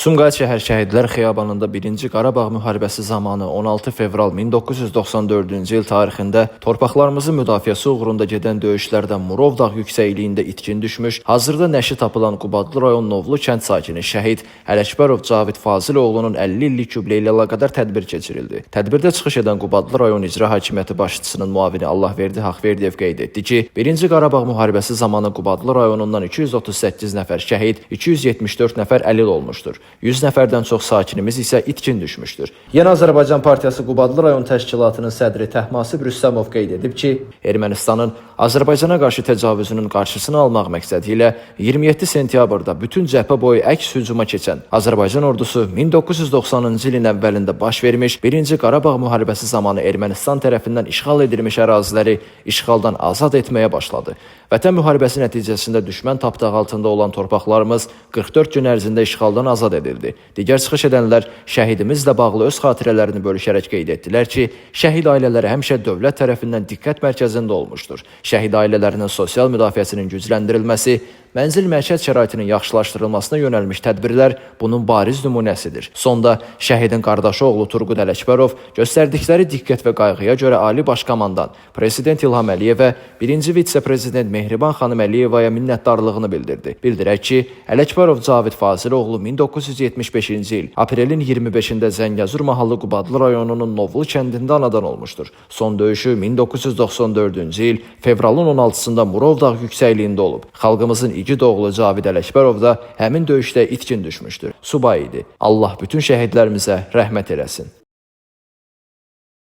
Sumqayıt şəhər Şəhidlər Xiyabanında 1-ci Qarabağ müharibəsi zamanı 16 fevral 1994-cü il tarixində torpaqlarımızın müdafiəsi uğrunda gedən döyüşlərdə Murov dağ yüksəkliyində itkin düşmüş, hazırda nəşi tapılan Qubadlı rayon Novlu kənd sakini şəhid Ələkbərov Cavid Faziloğlu'nun 50 illik yubileyi ilə əlaqədar tədbir keçirildi. Tədbirdə çıxış edən Qubadlı rayon İcra Hakimiyyəti başçısının muavini Allahverdi Haqverdiyev qeyd etdi ki, 1-ci Qarabağ müharibəsi zamanı Qubadlı rayonundan 238 nəfər şəhid, 274 nəfər əlil olmuşdur. 100 nəfərdən çox sakinimiz isə itkin düşmüşdür. Yeni Azərbaycan Partiyası Qubadlı rayon təşkilatının sədri Təhmasib Rüstəmov qeyd edib ki, Ermənistanın Azərbaycana qarşı təcavüzünün qarşısını almaq məqsədi ilə 27 sentyabrda bütün cəbhə boyu əks hücuma keçən Azərbaycan ordusu 1990-cı ilin əvvəlində baş vermiş 1-ci Qarabağ müharibəsi zamanı Ermənistan tərəfindən işğal edilmiş əraziləri işğaldan azad etməyə başladı. Vətən müharibəsi nəticəsində düşmən tapdağı altında olan torpaqlarımız 44 gün ərzində işğaldan azad edildi. Digər çıxış edənlər şəhidimizlə bağlı öz xatirələrini bölüşərək qeyd etdilər ki, şəhid ailələri həmişə dövlət tərəfindən diqqət mərkəzində olmuşdur. Şəhid ailələrinin sosial müdafiəsinin gücləndirilməsi, mənzil məişət şəraitinin yaxşılaşdırılmasına yönəlmiş tədbirlər bunun bariz nümunəsidir. Sonda şəhidin qardaşı oğlu Turqud Ələkbərov göstərdikləri diqqət və qayğıya görə Ali Baş Komandan Prezident İlham Əliyevə, 1-ci vitse-prezident Mehriban xanım Əliyevaya minnətdarlığını bildirdi. Bildirək ki, Ələkbərov Cavid Faziloğlu 1975-ci il aprelin 25-də Zəngəzur mahallı Qubadlı rayonunun Novlu kəndində anadan olmuşdur. Son döyüşü 1994-cü il fevralın 16-sında Murov dağ yüksəkliyində olub. Xalqımızın igid oğlu Cavid Ələkbərov da həmin döyüşdə itkin düşmüşdür. Subay idi. Allah bütün şəhidlərimizə rəhmət eləsin.